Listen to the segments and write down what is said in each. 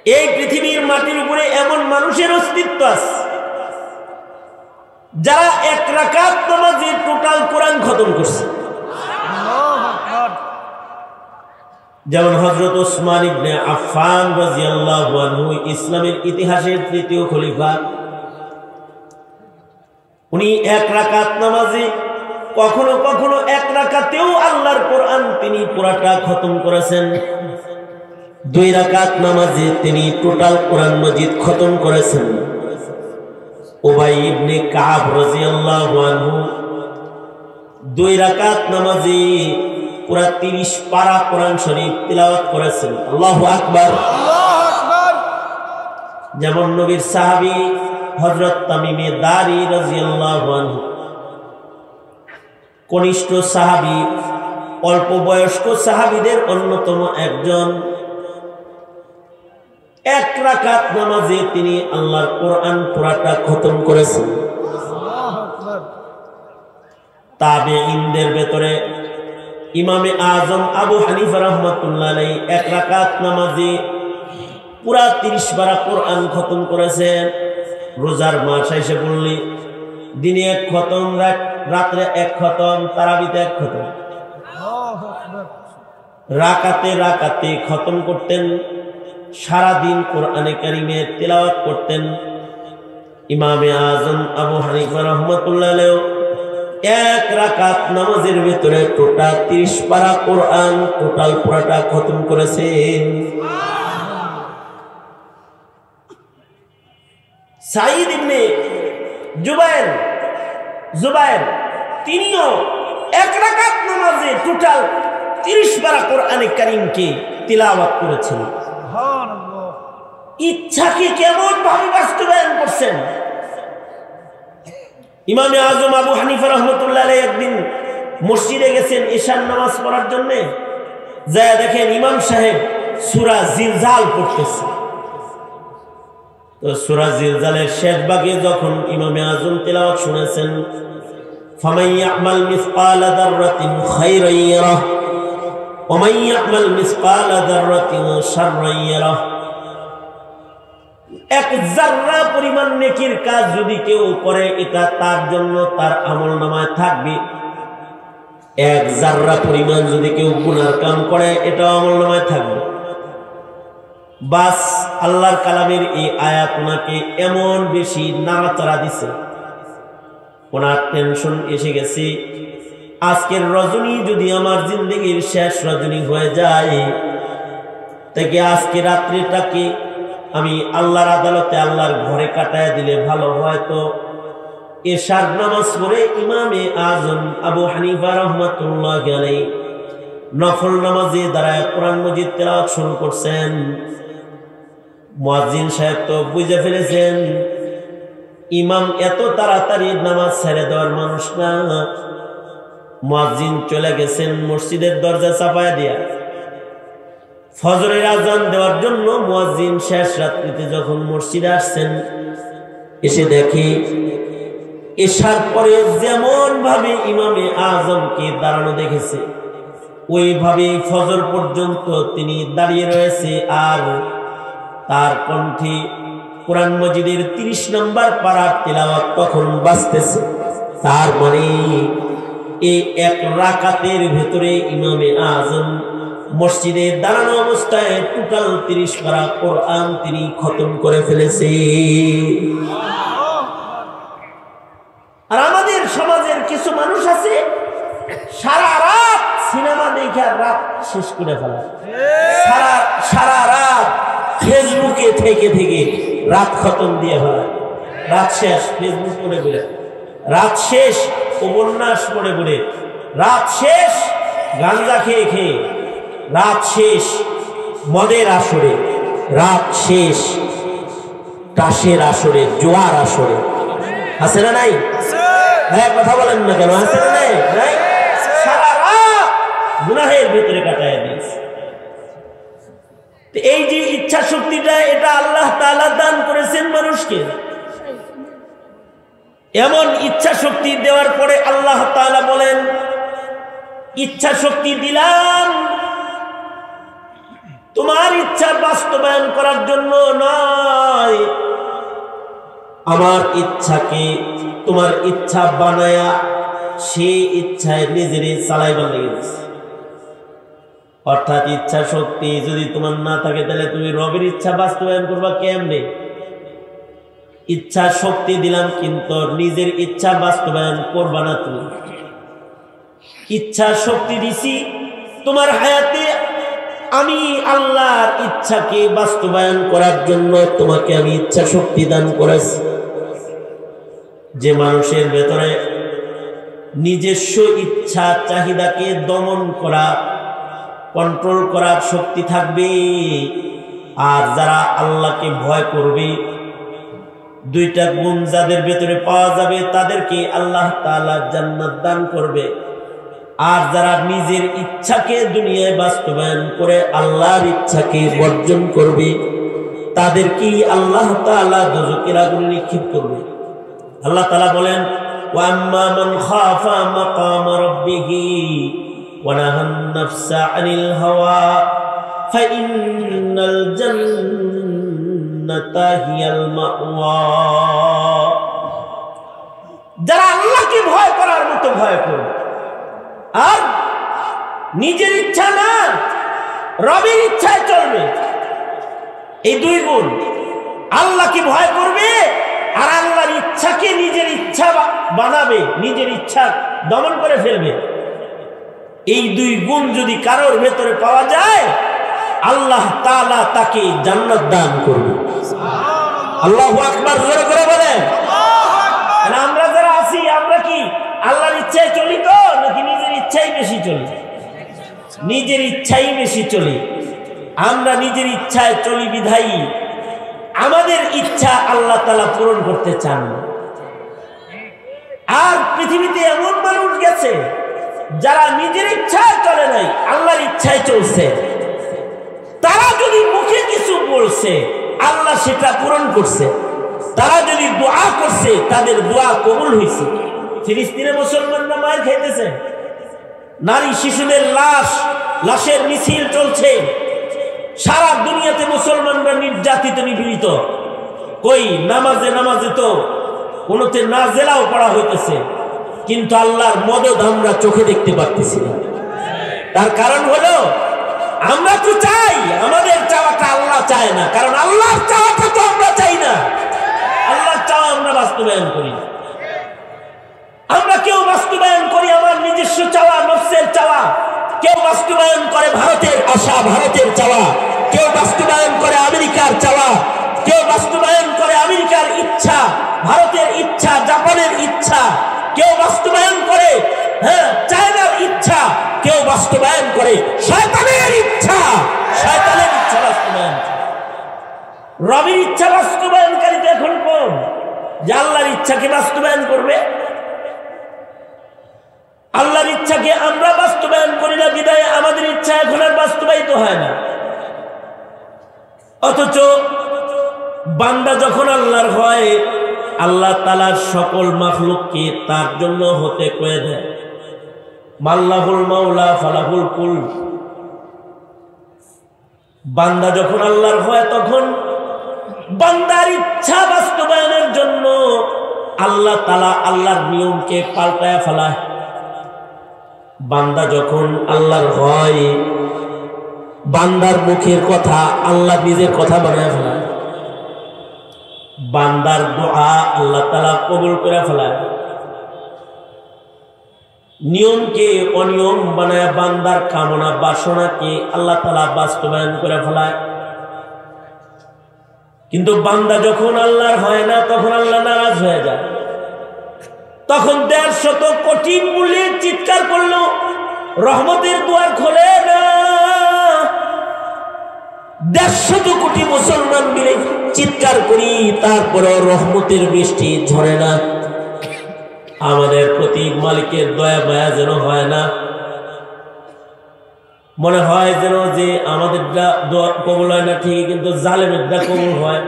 এই পৃথিবীর মাটির উপরে এমন মানুষের অস্তিত্ব আছে যারা এক রাকাত নামাজে টোটাল কোরআন খতম করছে। যেমন হযরত ওসমান ইবনে আফফান রাদিয়াল্লাহু আনহু, ইসলামের ইতিহাসের তৃতীয় খলিফা। উনি এক রাকাত নামাজে কখনো কখনো এক রাকাতেও আল্লাহর কোরআন তিনি পুরাটা খতম করেছেন। 2 রাকাত নামাজে তিনি টোটাল কোরআন মাজিদ খতম করেছেন। উবাই ইবনে কাব রাদিয়াল্লাহু আনহু 2 রাকাত নামাজে পুরা 30 পারা কোরআন শরীফ তিলাওয়াত করেছেন। আল্লাহু আকবার, আল্লাহু আকবার। যেমন নবীর সাহাবী হযরত তামিমে দারি রাদিয়াল্লাহু আনহু, কনিষ্ঠ সাহাবী, অল্প বয়স্ক সাহাবীদের অন্যতম একজন। 1 রাকাত নামাজে তিনি আল্লাহর কোরআন পুরাটা খতম করেছেন। তাবেঈনদের ভেতরে ইমামে আজম আবু হানিফা রাহমাতুল্লাহ আলাইহি 1 রাকাত নামাজে পুরা 30 পারা কোরআন খতম করেছেন। রোজার মাস এসে বললে দিনে 1 খতম, রাত্রে 1 খতম, তারাবিতে 1 খতম, রাকাতে রাকাতে খতম করতেন। সারা দিন কোরআনে কারিমে তিলাওয়াত করতেন। ইমামে আজম আবু হানিফা রাহমাতুল্লাহ আলাইহি 1 রাকাত নামাজের ভিতরে টোটাল 30 পারা কোরআন টোটাল পুরাটা খতম করেছেন। সাঈদ ইবনে জুবায়ের তিনিও 1 রাকাত নামাজে টোটাল 30 পারা কোরআনে কারীমকে তিলাওয়াত করেছেন। সুবহানাল্লাহ। ইচ্ছাকে কেমন ভাবে বাস্তবায়ন করছেন। ইমামে আজম আবু হানিফা রাহমাতুল্লাহ আলাইহি একদিন মসজিদে গেছেন ঈশার নামাজ পড়ার জন্য। যায় দেখেন ইমাম সাহেব সূরা জিলজাল পড়তেছে। তো সূরা জিলজালের শেষ ভাগে যখন ইমামে আজম তেলাওয়াত শুনেছেন, ফামান ইয়ামাল মিসকালা যাররাতিন খায়রান ইয়ারাহ ওয়া মান ইয়ামাল মিসকালা যাররাতিন শাররান ইয়ারাহ। 1 যাররা পরিমাণ নেকির কাজ যদি কেউ করে, এটা তার জন্য তার আমলনামায় থাকবে। 1 যাররা পরিমাণ যদি কেউ গুনার কাম করে, এটা আমলনামায় থাকবে। বাস আল্লাহর কালামের এই আয়াত ওনাকে এমন বেশি নাড়াচাড়া দিছে, ওনার টেনশন এসে গেছে। আজকের রজনী যদি আমার জিন্দেগির শেষ রজনী হয়ে যায়, তাকে আজকে রাত্রিটাকে আমি আল্লাহর আদালতে আল্লাহর ঘরে কাটায় দিলে ভালো হয়। তো এশার নামাজ পড়ে ইমামে আজম আবু হানিফা রাহমাতুল্লাহ আলাইহি নফল নামাজে দাঁড়ায় কোরআন মাজিদ তেলাওয়াত শুরু করছেন। মুয়াজ্জিন সাহেব তো বুঝে ফেলেছেন ইমাম এত তাড়াতাড়ি নামাজ ছেড়ে দেওয়ার মানুষ না। মুয়াজ্জিন চলে গেছেন মসজিদের দরজা চাপায় দিয়া। ফজরের আজান দেওয়ার জন্য মুয়াজ্জিন শেষ রাত্রিতে যখন মসজিদে আসছেন, এসে দেখি এশার পরে যেমন ভাবে ইমামে আজমকে দাঁড়ানো দেখেছে, ওইভাবে ফজর পর্যন্ত তিনি দাঁড়িয়ে রয়েছে। আর তার কণ্ঠে কোরআন মাজিদের 30 নম্বর পারার তিলাওয়াত তখন বাজতেছে। তার মানে এই 1 রাকাতের ভেতরে ইমামে আজম মসজিদে দাঁড়ানো অবস্থায় টোটাল 30 পারা কোরআন তিনি খতম করে ফেলেছে। আর আমাদের সমাজের কিছু মানুষ আছে সারা রাত সিনেমা দেখে রাত শেষ করে ফেলে। সারা রাত ফেসবুকে থেকে রাত খতম দিয়ে ফেলে। রাত শেষ ফেসবুক পড়ে বলে, রাত শেষ উপন্যাস পড়ে বলে, রাত শেষ গাঁজা খেয়ে, রাত শেষ মদের আসরে, রাত শেষ তাসের আসরে, জোয়ার আসরে। আছে না নাই? হ্যাঁ, কথা বলেন না কেন? আছে না নাই? সারা রাত গুনাহের ভিতরে কাটায় দিয়েছে। এই যে ইচ্ছা শক্তিটা, এটা আল্লাহ তাআলা দান করেছেন মানুষকে। এমন ইচ্ছা শক্তি দেওয়ার পরে আল্লাহ তাআলা বলেন, ইচ্ছা শক্তি দিলাম তোমার ইচ্ছা বাস্তবায়ন করার জন্য নয়, আমার ইচ্ছাকে তোমার ইচ্ছা বানায়া সেই ইচ্ছায় নিজেরই চালাইবার লেগেছে। অর্থাৎ ইচ্ছা শক্তি যদি তোমার না থাকে তাহলে তুমি রবের ইচ্ছা বাস্তবায়ন করবা কেমনে? ইচ্ছা শক্তি দিলাম কিন্তু নিজের ইচ্ছা বাস্তবায়ন করবা না। তুমি ইচ্ছা শক্তি দিছি তোমার হায়াতে, আমি আল্লাহর ইচ্ছাকে বাস্তবায়ন করার জন্য তোমাকে আমি ইচ্ছা শক্তি দান করেছি। যে মানুষের ভেতরে নিজস্ব ইচ্ছা চাহিদাকে দমন করা, কন্ট্রোল করার শক্তি থাকবে, আর যারা আল্লাহকে ভয় করবে, দুইটা গুণ যাদের ভেতরে পাওয়া যাবে তাদেরকে আল্লাহ তাআলা জান্নাত দান করবে। আর যারা নিজের ইচ্ছাকে দুনিয়ায় বাস্তবায়ন করে আল্লাহর ইচ্ছাকে বর্জন করবে তাদেরকে আল্লাহ তাআলা দোজখের আগুনে নিক্ষেপ করবে। আল্লাহ তাআলা বলেন, ওয়া আম্মা মান খাফা মাকাম রাব্বিহি ওয়া নাহান নাফসা আনিল হাওয়া ফাইন্নাল জান্নাতা হিয়াল মাওয়া। যারা আল্লাহকে ভয় করার মতো ভয় করবে আর নিজের ইচ্ছা না রবের ইচ্ছায় চলবে, এই দুই গুণ, আল্লাহকে ভয় করবে আর আল্লাহর ইচ্ছাকে নিজের ইচ্ছা বানাবে, নিজের ইচ্ছা দমন করে ফেলবে, এই দুই গুণ যদি কারোর ভেতরে পাওয়া যায় আল্লাহ তাআলা তাকে জান্নাত দান করবে। আল্লাহু আকবার, জোরে করে বলেন। আমরা যারা আছি আমরা কি আল্লাহর ইচ্ছায় চলি তো নাকি নিজের ইচ্ছাই বেশি চলি? নিজের ইচ্ছাই বেশি চলি। আমরা নিজের ইচ্ছায় চলি বিধায়ী আমাদের ইচ্ছা আল্লাহ তাআলা পূরণ করতে চান না। আর পৃথিবীতে এমন মানুষ গেছে যারা নিজের ইচ্ছায় চলে নাই, আল্লাহর ইচ্ছায় চলছে। তারা যদি মুখে কিছু বলছে আল্লাহ সেটা পূরণ করছে, তারা যদি দোয়া করছে তাদের দোয়া কবুল হয়েছে। ফিলিস্তিনে মুসলমানরা মার খাইতেছে, নারী শিশুদের লাশের মিছিল চলছে, সারা দুনিয়াতে মুসলমানরা নির্যাতিত নিপীড়িত। কই নামাজে নামাজে তো কোনোতে নাজেলাও পড়া হইতেছে, কিন্তু আল্লাহর মদদ আমরা চোখে দেখতে পারতেছি না। তার কারণ হলো আমরা তো চাই, আমাদের চাওয়াটা আল্লাহ চায় না, কারণ আল্লাহর চাওয়াটা তো আমরা চাই না। আল্লাহর চাওয়া আমরা বাস্তবায়ন করি না। আমরা কেউ বাস্তবায়ন করি আমার নিজস্ব চাওয়া, নফসের চাওয়া, কেউ বাস্তবায়ন করে ভারতের আশা, ভারতের চাওয়া, কেউ বাস্তবায়ন করে আমেরিকার চাওয়া, কেউ বাস্তবায়ন করে আমেরিকার ইচ্ছা, ভারতের ইচ্ছা, জাপানের ইচ্ছা, কেউ বাস্তবায়ন করে চায়নার ইচ্ছা, কেউ বাস্তবায়ন করে শয়তানের ইচ্ছা, শয়তানের ইচ্ছা বাস্তবায়ন। রবের ইচ্ছা বাস্তবায়নকারী তো এখন কোন? যে আল্লাহর ইচ্ছাকে বাস্তবায়ন করবে। আল্লাহর ইচ্ছাকে আমরা বাস্তবায়ন করি না বিধায় আমাদের ইচ্ছা এখন আর বাস্তবায়িত হয় না। অথচ বান্দা যখন আল্লাহর হয় আল্লাহ তাআলার সকল মাখলুককে তার জন্য হতে কয়ে দেয়। মাল্লাহুল মাওলা ফালাহুল কুল। বান্দা যখন আল্লাহর হয় তখন বান্দার ইচ্ছা বাস্তবায়নের জন্য আল্লাহ তাআলা আল্লাহর নিয়মকে পাল্টায়া ফেলায়। বান্দা যখন আল্লাহর হয় বান্দার মুখের কথা আল্লাহ নিজের কথা বানায় ফেলায়। বান্দার দোয়া আল্লাহ তাআলা কবুল করে ফেলায়। নিয়মকে অনিয়ম বানায় বান্দার কামনা বাসনাকে আল্লাহ তাআলা বাস্তবায়ন করে ফেলায়। কিন্তু বান্দা যখন আল্লাহর হয় না তখন আল্লাহ নারাজ হয়ে যায়। তখন 150 কোটি মূল্যে চিৎকার করলো, রহমতের দুয়ার খোলে না। 150 কোটি মুসলমান মিলে চিৎকার করি, তারপরে রহমতের বৃষ্টি ঝরে না। আমাদের প্রতি মালিকের দয়া মায়া যেন হয় না। মনে হয় যেন যে আমাদের দোয়া কবুল হয় না ঠিক, কিন্তু জালেমের দোয়া কবুল হয়।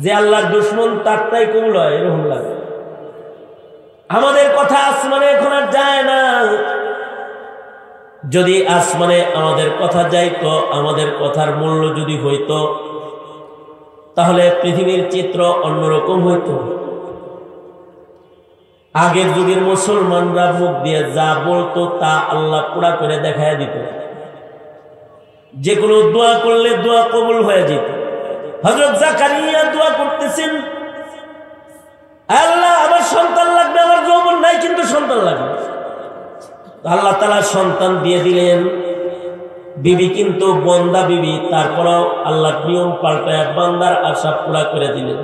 যে আল্লাহর দুশমন তারটাই কবুল হয়, এরকম লাগে। আমাদের কথা আসমানে এখন আর যায় না। যদি আসমানে আমাদের কথা যাইতো, আমাদের কথার মূল্য যদি হইতো, তাহলে পৃথিবীর চিত্র অন্যরকম হইতো। আগের যুগের মুসলমানরা মুখ দিয়ে যা বলতো তা আল্লাহ পুরা করে দেখায় দিত। যে কোনো দোয়া করলে দোয়া কবুল হয়ে যেত। হযরত জাকারিয়া দোয়া করতেছেন, আল্লাহ আমার সন্তান লাগবে, আমার যৌবন নাই কিন্তু সন্তান লাগবে। আল্লাহ তাআলা সন্তান দিয়ে দিলেন। বিবি কিন্তু বন্দা বিবি, তারপরেও আল্লাহর নিয়ম পাল্টায় বান্দার আশা পুরা করে দিলেন।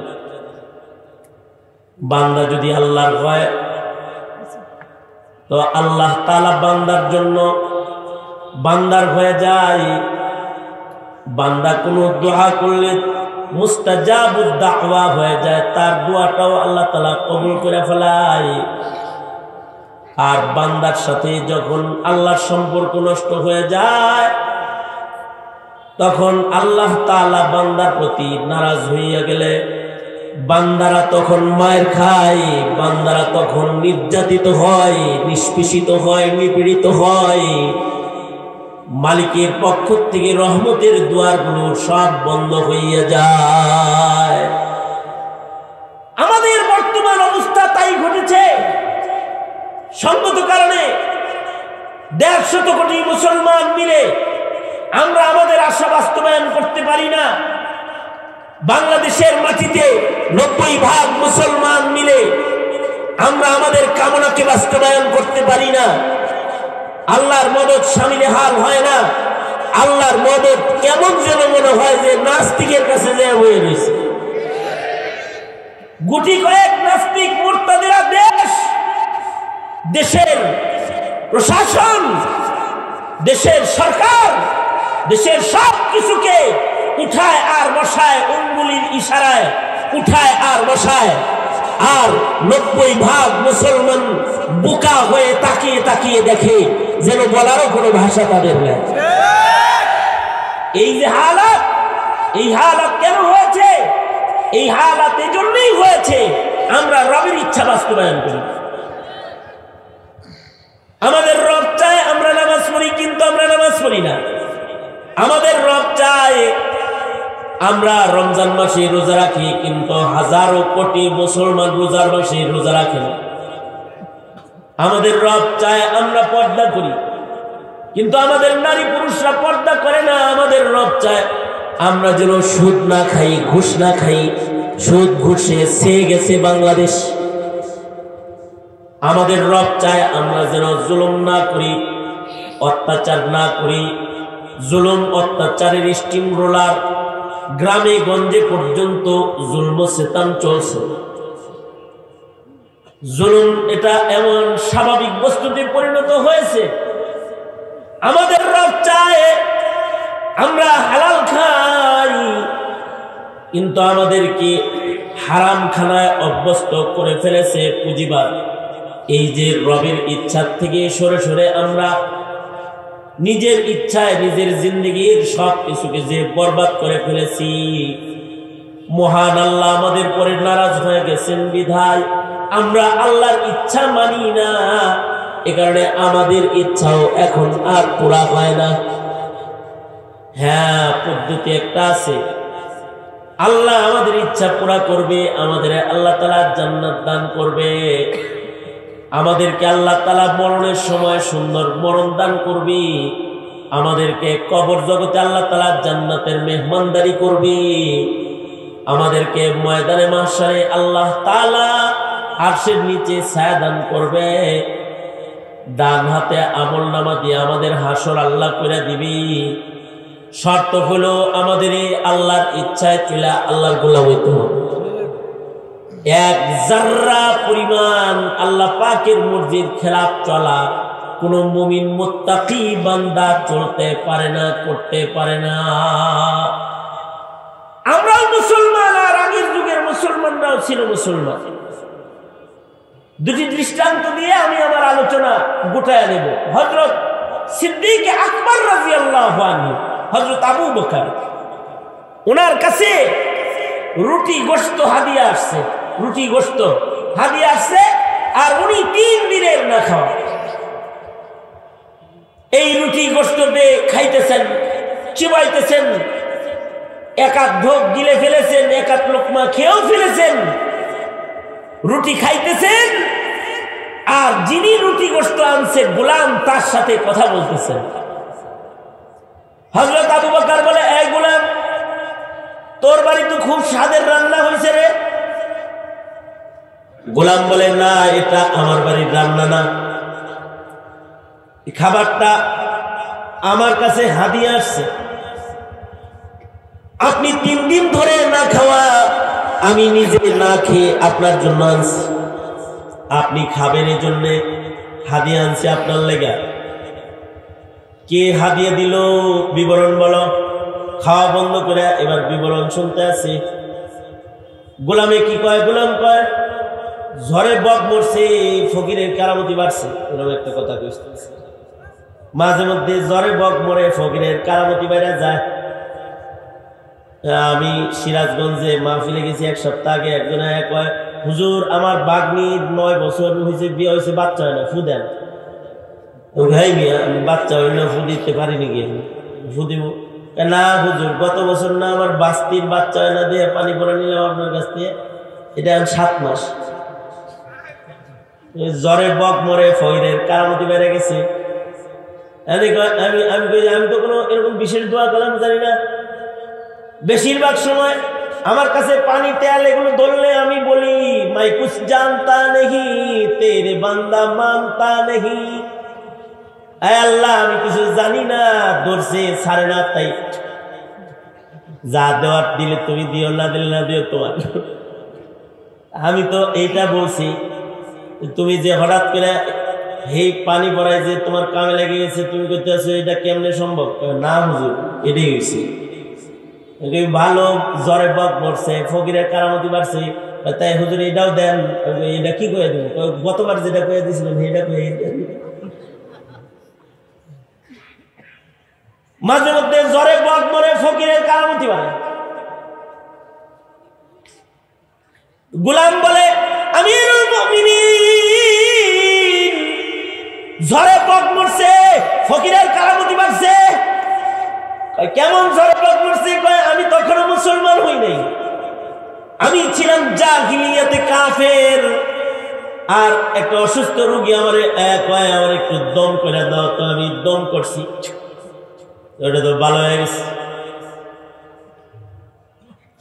বান্দা যদি আল্লাহর হয় তো আল্লাহ তাআলা বান্দার জন্য বান্দার হয়ে যায়। বান্দা কোনো দোয়া করলে মুস্তাজাবুদ দাওয়া হয়ে যায়, তার দোয়াটাও আল্লাহ তাআলা কবুল করে ফেলায়। আর বান্দার সাথে যখন আল্লাহর সম্পর্ক নষ্ট হয়ে যায়, তখন আল্লাহ তাআলা বান্দার প্রতি নারাজ হইয়া গেলে বান্দারা তখন মায়ের খায়, বান্দারা তখন নির্যাতিত হয়, নিষ্পেষিত হয়, নিপীড়িত হয়। মালিকের পক্ষ থেকে রহমতের দুয়ারগুলো সব বন্ধ হইয়া যায়। আমাদের বর্তমান অবস্থা তাই ঘটেছে। সঙ্গত কারণে 150 কোটি মুসলমান মিলে আমরা আমাদের আশা বাস্তবায়ন করতে পারি না। বাংলাদেশের মাটিতে 90% মুসলমান মিলে আমরা আমাদের কামনাকে বাস্তবায়ন করতে পারি না। আল্লাহর মদদ শামিলে হাল হয় না। আল্লাহর মদদ কেমন যেন মনে হয় যে নাস্তিকের কাছে যে হয়ে রয়েছে। গুটি কয়েক নাস্তিক মুরতাদেরা দেশের প্রশাসন, দেশের সরকার, দেশের সব কিছুকে উঠায় আর বসায়, আঙ্গুলের ইশারায় উঠায় আর বসায়। আর 90% মুসলমান বোকা হয়ে তাকিয়ে তাকিয়ে দেখে, যেন বলারও কোনো ভাষা তাদের নেই। এই যে হালাত, এই হালাত কেন হয়েছে? এই হালাত এই জন্যই হয়েছে আমরা রবের ইচ্ছা বাস্তবায়ন করি। আমাদের রব চায় আমরা নামাজ পড়ি, কিন্তু আমরা নামাজ পড়ি না। আমাদের রব চায় আমরা রমজান মাসে রোজা রাখি, কিন্তু হাজারো কোটি মুসলমান রোজার মাসে রোজা রাখে না। আমাদের রব চায় আমরা পর্দা করি, কিন্তু আমাদের নারী পুরুষরা পর্দা করে না। আমাদের রব চায় আমরা যেন সুদ না খাই, ঘুষ না খাই। সুদ ঘুষে ছেয়ে গেছে বাংলাদেশ। আমাদের রব চায় আমরা যেন জুলুম না করি, অত্যাচার না করি। জুলুম অত্যাচারের স্টিম রোলার গ্রামে গঞ্জে পর্যন্ত জুলম সেতান চলছে। জুলুম এটা এমন স্বাভাবিক বস্তুতে পরিণত হয়েছে। আমাদের রব চায় আমরা হালাল খাই, কিন্তু আমাদেরকে হারাম খানায় অভ্যস্ত করে ফেলেছে পুঁজিবাদ। এই যে রবের ইচ্ছা থেকে সরে সরে আমরা নিজের ইচ্ছায় নিজের জিন্দেগির সব কিছুকে যে বরবাদ করে ফেলেছি। মহান আল্লাহ আমাদের পরে নারাজ হয়ে গেছেন বিধায় আমরা আল্লাহর ইচ্ছা মানি না। এ কারণে আমাদের ইচ্ছাও এখন আর পুরা হয় না। হ্যাঁ, পদ্ধতি একটা আছে। আল্লাহ আমাদের ইচ্ছা পুরা করবে, আমাদের আল্লাহ তাআলা জান্নাত দান করবে। আমাদেরকে আল্লাহ তাআলা মরণের সময় সুন্দর মরণ দান করবে। আমাদেরকে কবর জগতে আল্লাহ তাআলা জান্নাতের মেহমানদারি করবে। আমাদেরকে ময়দানে মাহশারে আল্লাহ তাআলা আরশের নিচে ছায়া দান করবে। ডান হাতে আমলনামা দিয়ে আমাদের হাসর আল্লাহ করে দিবি। শর্ত হলো আমাদের এই আল্লাহর ইচ্ছায় চলে আল্লাহর গোলাম হইতে হবে। এক জাররা পরিমাণ আল্লাহ পাকের মর্জির খেলাফ চলা কোন মুমিন মুত্তাকি বান্দা চলতে পারে না, করতে পারে না। আমরাও মুসলমান, আর আগের যুগের মুসলমানরাও ছিল মুসলমান। দুটি দৃষ্টান্ত দিয়ে আমি আমার আলোচনা গোটায় নেব। হযরত সিদ্দিক আকবর রাদিয়াল্লাহু আনহু, হযরত আবু বকর, ওনার কাছে রুটি গোশত হাদিয়া আসছে। রুটি গোশত হাদিয়া আসছে, আর উনি 3 দিনের না খাওয়া। এই রুটি গোশত পেয়ে খাইতেছেন, চিবাইতেছেন, এক আধ ঢোক গিলে ফেলেছেন, এক আধ লোকমা খেয়েও ফেলেছেন, রুটি খাইতেছেন, আর যিনি রুটি গোশত আনছে গোলাম তার সাথে কথা বলতেছেন। হযরত আবু বকর বলে, এই গোলাম, তোর বাড়ি তো খুব স্বাদের রান্না হয়েছে রে। গোলাম বলে, না, এটা আমার বাড়ির রান্না না, খাবারটা আমার কাছে হাদিয়া আসছে। আপনি 3 দিন ধরে না খাওয়া, আমি নিজে না খেয়ে আপনার জন্য আনছি, আপনি খাবেন এই জন্য হাদিয়া আনছি আপনার লেগা। কে হাদিয়া দিল বিবরণ বলো। খাওয়া বন্ধ করে এবার বিবরণ শুনতে আসি। গোলামে কি কয়? গোলাম কয়, ঝড়ে বক মরছে, ফকিরের কারামতি বাড়ছে। এরকম একটা কথা কইছে। মাঝে মধ্যে ঝড়ে বক মরে, ফকিরের কারামতি বাইরে যায়। আমি সিরাজগঞ্জে মাহফিলে গেছি 1 সপ্তাহ আগে। একজন কয়, হুজুর, আমার বাগ্নির 9 বছর হয়েছে, বিয়ে হয়েছে, বাচ্চা হয় না, ফু দেন। ভাই মিয়া, আমি বাচ্চা হই না, ফু দিতে পারিনি, গিয়ে ফু দিব না। হুজুর, গত বছর না আমার বাস্তির বাচ্চা হয় না, দিয়ে পানি পরে নিলাম আপনার কাছ থেকে, এটা 7 মাস। জ্বরে বক মরে, ফকিরের কারামতি বেড়ে গেছে। আমি তো কোনো এরকম বিশেষ দোয়া কালাম জানি না। বেশিরভাগ সময় আমার কাছে পানি, তেল এগুলো ধরলে আমি বলি, মাই কুছ জানতা নেহি, তেরে বান্দা মানতা নেহি। আয় আল্লাহ, আমি কিছু জানি না, ধরছে ছাড়ে না, তাই যা দেওয়ার দিলে তুমি দিও, না দিলে না দিও তোমার। আমি তো এইটা বলছি, তুমি যে হঠাৎ করে এই পানি পড়ায় যে তোমার কামে লেগে গেছে, তুমি করতে আসো, এটা কেমনে সম্ভব? না হুজুর, এটাই হয়েছে। ভালো জ্বরে বক পড়ছে, ফকিরের কারামতি বাড়ছে, তাই হুজুর এটাও দেন। এটা কি কয়ে দেন? গতবার যেটা কয়ে দিয়েছিলেন এটা কয়ে দেন। মাঝে মধ্যে জ্বরে বক মরে, ফকিরের কারামতি বাড়ে। গোলাম বলে, আমিরুল মুমিনিন, ঝড়ে বক মরছে, ফকিরের কারামতি বাড়ছে। কেমন ঝড়ে বক মরছে? আমি তখনও মুসলমান হই নাই, আমি ছিলাম জাহিলিয়াতে কাফের। আর একটা অসুস্থ রোগী আমার একটু দম করে দাও, তো আমি দম করছি, ওটা তো ভালো হয়ে গেছে।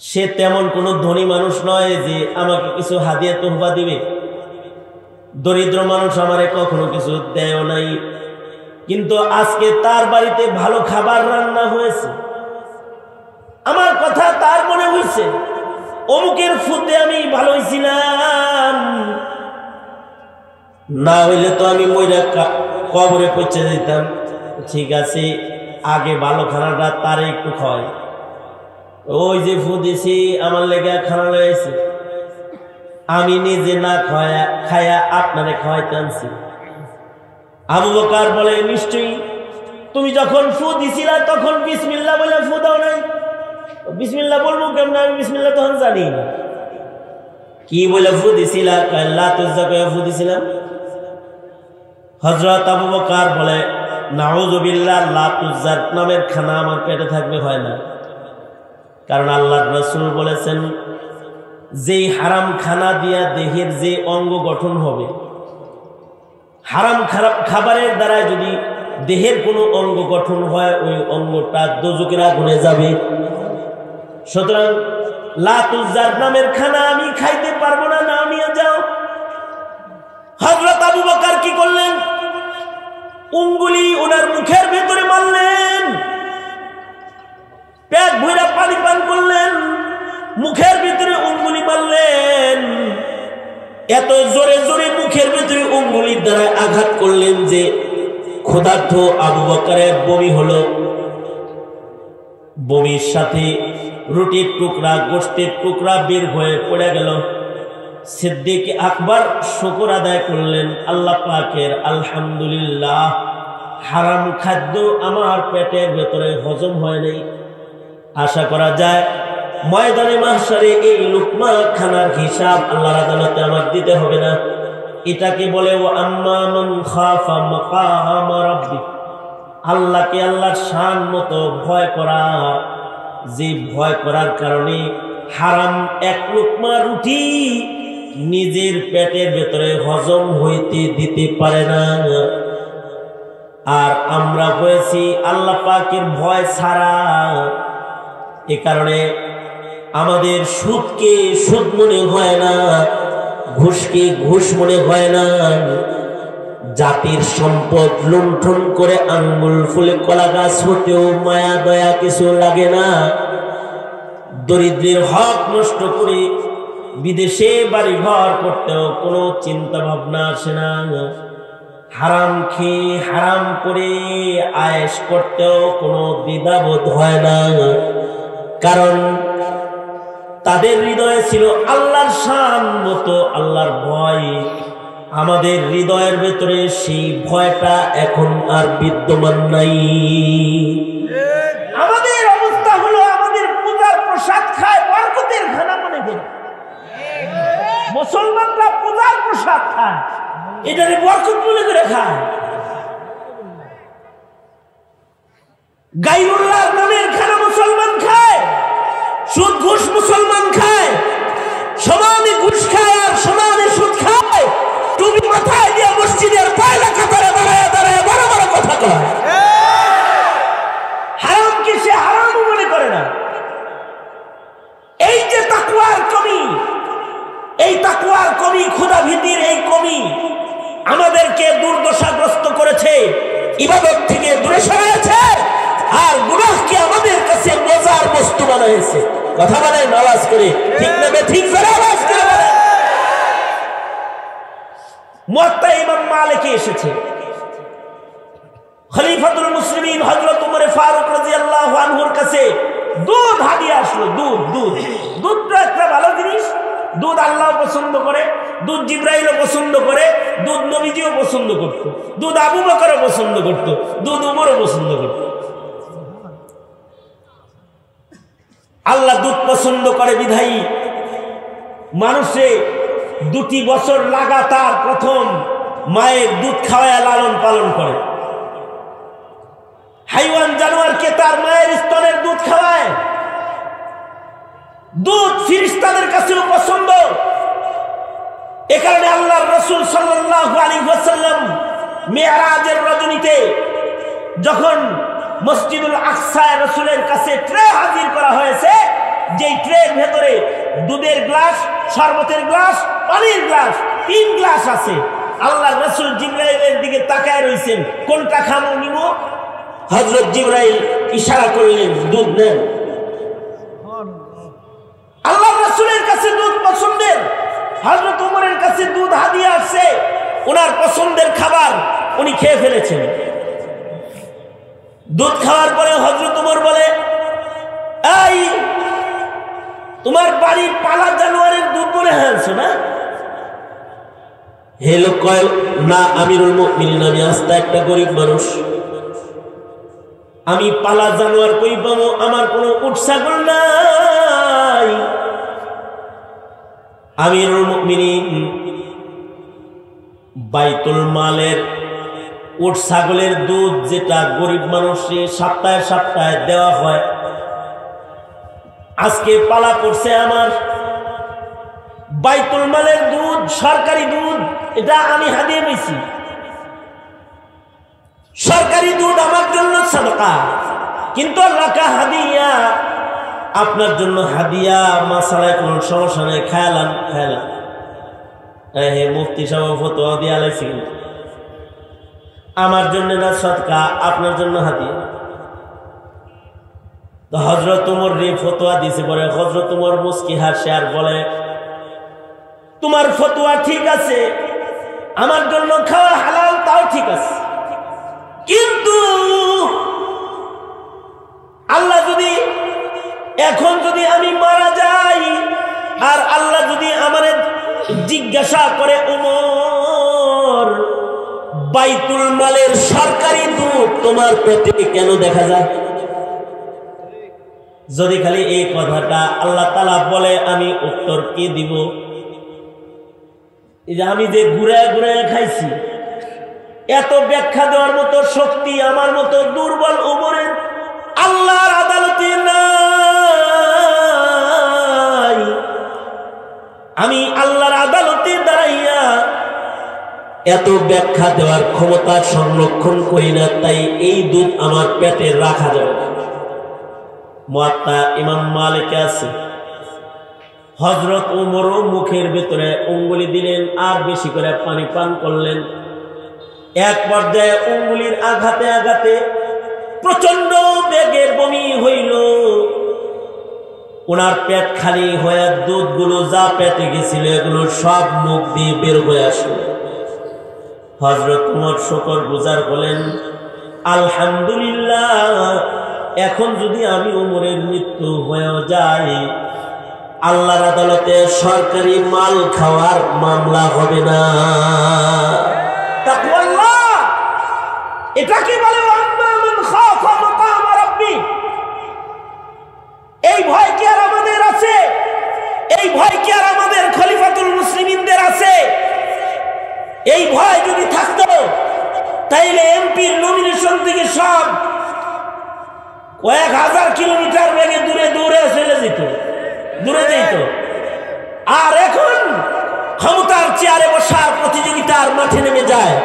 সে তেমন কোন ধনী মানুষ নয় যে আমাকে কিছু হাদিয়া তোহফা দিবে। দরিদ্র মানুষ আমারে কখনো কিছু দেয় নাই, কিন্তু আজকে তার বাড়িতে ভালো খাবার রান্না হয়েছে। আমার কথা তার মনে হয়েছে, অমুকের ফুতে আমি ভালো হয়েছিলাম, না হইলে তো আমি মইরা কবরে পৌঁছে যেতাম। ঠিক আছে, আগে ভালো খানাটা তারে একটু খাওয়াই। ওই যে ফু দিছি, আমার লেগে খানা লয়েছে, আমি নিজে না খায়া আপনারে খাওয়াইতে আনছি। আবু বকর বলে, নিশ্চয়ই তুমি যখন ফু দিছিলা তখন বিসমিল্লাহ বলে ফু দাও নাই। বিসমিল্লাহ বলবো কেমন? আমি বিসমিল্লাহ তখন জানি না। কি বলে ফু দিছিলা? লাত উজ্জা কয়ে ফু দিছিলাম। হযরত আবু বকর বলে, নাউযুবিল্লাহ, লাত উজ্জার নামের খানা আমার পেটে থাকবে, হয় না। কারণ আল্লাহর রাসূল বলেছেন, যেই হারাম খানা দিয়া দেহের যে অঙ্গ গঠন হবে, হারাম খাবারের দ্বারা যদি দেহের কোনো অঙ্গ গঠন হয়, ওই অঙ্গটা দোজখের আগুনে যাবে। সুতরাং লাত উজ্জার নামের খানা আমি খাইতে পারবো না, না নিয়ে যাও। হযরত আবু বকর কি করলেন? উঙ্গুলি ওনার মুখের ভেতরে মারলেন, পেট ভরে পানি পান করলেন, মুখের ভিতরে উঙ্গুলি মারলেন। এত জোরে জোরে মুখের ভিতরে উঙ্গুলির দ্বারা আঘাত করলেন যে ক্ষুধার্ত আবু বকরের বমি হলো। বমির সাথে রুটির টুকরা, গোশতের টুকরা বের হয়ে পড়ে গেল। সিদ্দিক আকবর শুকর আদায় করলেন আল্লাহ পাকের, আলহামদুলিল্লাহ, হারাম খাদ্য আমার পেটের ভেতরে হজম হয় নাই। আশা করা যায় ময়দানে মাহশারে এই লুকমা খানার হিসাব আল্লাহর আদালতে আমার দিতে হবে না। এটাকে বলে ও আম্মা মান খাফা মাকাম রাব্বি, আল্লাহকে আল্লাহর শান মতো ভয় করা, যে ভয় করার কারণে হারাম এক লুকমা রুটি নিজের পেটের ভেতরে হজম হইতে দিতে পারে না। আর আমরা হয়েছি আল্লাহ পাকের ভয় ছাড়া। এ কারণে আমাদের সুদকে সুদ মনে হয় না, ঘুষকে ঘুষ মনে হয় না। জাতির সম্পদ লুণ্ঠন করে আঙ্গুল ফুলে কলা গাছ হতেও মায়া দয়া কিছু লাগে না। দরিদ্রের হক নষ্ট করে বিদেশে বাড়ি ঘর করতেও কোনো চিন্তা ভাবনা আসে না। হারাম খেয়ে হারাম করে আয়েশ করতেও কোনো দ্বিধাবোধ হয় না, কারণ তাদের হৃদয়ে ছিল আল্লাহর শান মতো আল্লাহর ভয়। আমাদের হৃদয়ের ভেতরে সেই ভয়টা এখন আর বিদ্যমান নাই। আমাদের অবস্থা হলো আমাদের পূজার প্রসাদ খায় বরকতের খানা মনে করে। মুসলমানরা পূজার প্রসাদ খায়, এটারে বরকত মনে করে খায়। গায়রুল্লাহর নামের খানা মুসলমান খায়, সুদ ঘুষ মুসলমান খায়, সমানে ঘুষ খায় আর সমানে সুদ খায়। টুপি মাথায় দিয়ে মসজিদের পয়লা কাতারে দাঁড়ায় দাঁড়ায় বড় বড় কথা কয়। হারামকে সে হারাম মনে করে না। এই যে তাকওয়ার কমি, এই তাকওয়ার কমি, খোদা ভীতির এই কমি আমাদেরকে দুর্দশাগ্রস্ত করেছে, ইবাদত থেকে দূরে সরিয়েছে, আর গুনাহকে আমাদের কাছে মজার বস্তু বানাইছে। কথা বলেন আওয়াজ করে, ঠিক না ঠিক করে আওয়াজ করে বলেন। মুয়াত্তা ইমাম মালিকে এসেছে, খলিফাতুল মুসলিমিন হযরত ওমর ফারুক রাদিয়াল্লাহু আনহুর কাছে দুধ হাদিয়া আসলো। দুধটা একটা ভালো জিনিস। দুধ আল্লাহ পছন্দ করে, দুধ জিবরাইলও পছন্দ করে, দুধ নবীজিও পছন্দ করত, দুধ আবু বকরও পছন্দ করত, দুধ উমরও পছন্দ করত। আল্লাহ দুধ পছন্দ করে বিধায়ী মানুষে 2 বছর লাগাতার প্রথম মায়ের দুধ খাওয়ায় লালন পালন করে। হাইওয়ান জানোয়ারকে তার মায়ের স্তনের দুধ খাওয়ায়। দুধ ফেরেশতাদের কাছেও পছন্দ। এ কারণে আল্লাহর রাসূল সাল্লাল্লাহু আলাইহি ওয়াসাল্লাম মিরাজের রজনীতে যখন মসজিদুল আকসায় রাসূলের কাছে ট্রে হাজির করা হয়েছে, যেই ট্রের ভেতরে দুধের গ্লাস, শরবতের গ্লাস, পানির গ্লাস, 3 গ্লাস আছে। আল্লাহর রাসূল জিবরাইলের দিকে তাকায় রইছেন, কোনটা খামো নিমো? হযরত জিবরাইল ইশারা করলেন, দুধ নেন। আল্লাহর রাসূলের কাছে দুধ পছন্দের। হযরত ওমরের কাছে দুধ হাদিয়া আসছে, ওনার পছন্দের খাবার উনি খেয়ে ফেলেছেন। দুধ খাওয়ার পরে হযরত ওমর বলে, এই তোমার বাড়ির পালা জানোয়ারের দুধ মনে হয়েছে না? হে লোক কয়, না আমিরুল মুমিনিন, আমি আস্তা একটা গরিব মানুষ, আমি পালা জানোয়ার কই পাবো? আমার কোনো উট ছাগল নাই। আমিরুল মুমিনিন বাইতুল মালের উট ছাগলের দুধ, যেটা গরিব মানুষের সপ্তাহে সপ্তাহে দেওয়া হয়, আজকে পালা পড়ছে আমার বাইতুল মালের দুধ, সরকারি দুধ, এটা আমি হাদিয়া পেয়েছি। সরকারি দুধ আমার জন্য সাদকা, কিন্তু আল্লাহকে হাদিয়া, আপনার জন্য হাদিয়া। মাসালায় কোনো সমস্যা নেই, খায়ালান খায়ালান। হে মুফতি সাহেব ফতোয়া দিয়ে আলাইছি, আমার জন্য না সদকা, আপনার জন্য হাদিয়া। তো হযরত ওমর রে ফতোয়া দিয়েছে, পরে হযরত ওমর মুস্কি হাসে আর বলে, তোমার ফতোয়া ঠিক আছে, আমার জন্য খাওয়া হালাল, তাও ঠিক আছে, কিন্তু আল্লাহ যদি এখন যদি আমি মারা যাই আর আল্লাহ যদি আমারে জিজ্ঞাসা করে, ওমর বাইতুল মালের সরকারি দুধ তোমার পেটে কেন দেখা যায়? যদি খালি এই কথাটা আল্লাহ তাআলা বলে, আমি উত্তর কি দিব? এই যে আমি যে ঘুরে ঘুরে খাইছি, এত ব্যাখ্যা দেওয়ার মতো শক্তি আমার মতো দুর্বল উমরের আল্লাহর আদালতে নাই। আমি আল্লাহর আদালতে দাঁড়াইয়া এত ব্যাখ্যা দেওয়ার ক্ষমতা সংরক্ষণ করি না, তাই এই দুধ আমার পেটে রাখা যাবে না। মুয়াত্তা ইমাম মালিকে আছে, হযরত ওমরও মুখের ভেতরে অঙ্গুলি দিলেন আর বেশি করে পানি পান করলেন। এক পর্যায়ে অঙ্গুলির আঘাতে আঘাতে প্রচন্ড বেগে বমি হইল। ওনার পেট খালি হয়ে দুধগুলো যা পেটে গেছিল এগুলো সব মুখ দিয়ে বের হয়ে আসলো। হযরত ওমর শুকরগুজার বলেন, আলহামদুলিল্লাহ, এখন যদি আমি ওমরের মৃত্যু হয়ে যায়, আল্লাহর আদালতে সরকারি মাল খাওয়ার মামলা হবে না। তাকওয়াল্লাহ, এটা কি বলে? মান খাফা মাকাম রাব্বি। এই ভয় কি আর আমাদের আছে? এই ভয় কি আর আমাদের খলিফাতুল মুসলিমিনদের আছে? এই ভয় যদি থাকতো তাইলে এমপির নমিনেশন থেকে সব কয়েক হাজার কিলোমিটার বেগে দূরে দূরে চলে যেত, দূরে যেত। আর এখন ক্ষমতার চেয়ারে বসার প্রতিযোগিতার মাঠে নেমে যায়,